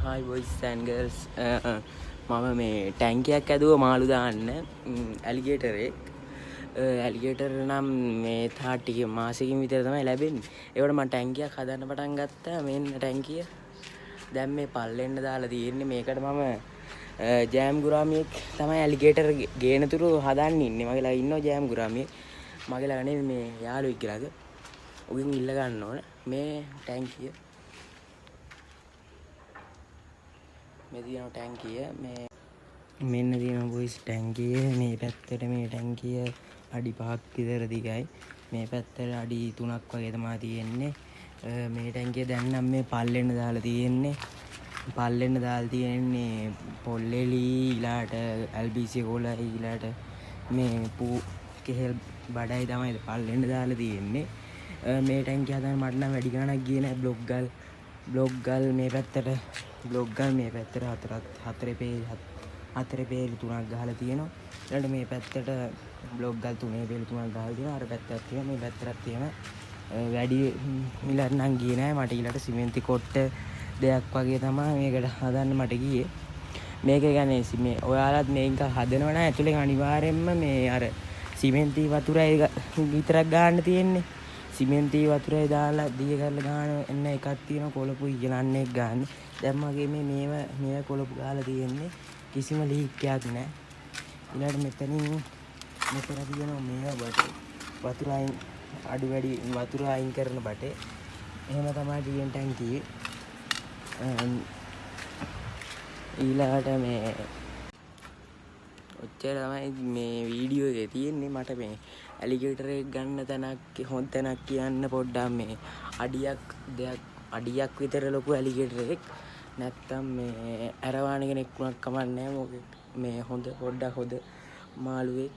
Hi boys and girls. මම මේ ටැංකියක් ඇදුවා මාළු දාන්න ඇලිගේටර් එක. ඇලිගේටර් නම් මේ තාටික මාසෙකින් විතර තමයි ලැබෙන්නේ. ඒකට මම ටැංකියක් හදන්න පටන් ගත්තා. මෙන්න ටැංකිය. දැන් මේ පල්ලෙන්න දාලා තියෙන්නේ. මේකට මම ජෑම් ගුරාමියෙක් තමයි ඇලිගේටර් ගේනතුරු හදන්න ඉන්නේ. මගේ ළඟ ඉන්නවා ජෑම් ගුරාමියෙක්. මගේ ළඟ නෙමෙයි මේ යාළුවෙක් ළඟ. උගෙන් ඉල්ල ගන්න ඕන මේ ටැංකිය. මේ තියෙන ටැංකිය මේ මෙන්න තියෙන බොයිස් ටැංකිය මේ පැත්තට මේ ටැංකිය අඩි 5ක් විතර දිගයි මේ පැත්තට අඩි 3ක් වගේ තමයි තියෙන්නේ මේ ටැංකිය දැන් නම් මේ පල්ලෙන්න දාලා තියෙන්නේ පොල්ලෙලි ඊළාට LBC කොලයි ඊළාට මේ පූ කෙහෙල් බඩයි තමයි පල්ලෙන්න දාලා තියෙන්නේ මේ ටැංකිය හදන්න මට නම් වැඩි ගණනක් ගියේ නැහැ බ්ලොක් ගල් මේ පැත්තට හතරේ පේලි 3ක් ගහලා තියෙනවා. ඊළඟ මේ පැත්තට බ්ලොක් ගල් 3 පේලි 3ක් ගහලා තියෙනවා. අර පැත්තක් තියෙනවා මේ පැත්තට තියෙනවා. වැඩි මිලක් නම් ගියේ නෑ. මට ඊළඟ සිමෙන්ති කොට්ට දෙයක් වගේ තමයි මේකට හදන්න මට ගියේ. මේක කියන්නේ මේ ඔයාලත් මේක හදනවා නම් ඇතුලෙන් අනිවාර්යයෙන්ම මේ අර සිමෙන්ති වතුරයි විතරක් ගන්න තියෙන්නේ. සිමෙන්ති වතුරයි දාලා දිය කරලා ගන්න එන්න එකක් තියෙනවා කොළපුයි කියලා අන්න එක ගන්න. දැන් මගේ මේව කොළපු ගාලා තියෙන්නේ කිසිම ලීක් එකක් නැහැ. ඊළඟට මෙතන තියෙනවා මේව බටේ. වතුර අයින් අඩු වැඩි වතුර අයින් කරන බටේ. එහෙම තමයි තියෙන ටැංකියේ. ඊළඟට මේ ඔච්චර තමයි මේ වීඩියෝ එකේ තියෙන්නේ. මට මේ ඇලිගේටර් එක ගන්න තැනක් හොඳ තැනක් කියන්න පොඩ්ඩක් මේ අඩියක් විතර ලොකු ඇලිගේටර් එකක් නැත්තම් මේ ඇරවාන කෙනෙක් වුණත් කමක් නැහැ. මොකද මේ හොඳ පොඩ්ඩක් හොඳ මාළුවෙක්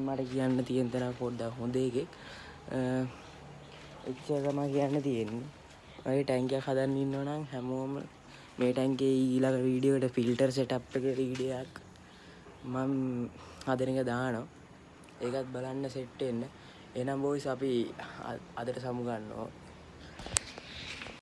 මට කියන්න තියෙන තැන පොඩ්ඩක් හොඳ එකෙක් එච්චර තමයි කියන්න තියෙන්නේ. ඔය ටැංකියක් හදන්න ඉන්නවා නම් හැමෝම මේ ටැංකියේ ඊළඟ වීඩියෝ එකට ෆිල්ටර් සෙටප් එකේ වීඩියෝ එකක් මම හදන එක දානවා. ඒකත් බලන්න සෙට් වෙන්න. එහෙනම් බොයිස් අපි අදට සමු ගන්නවා.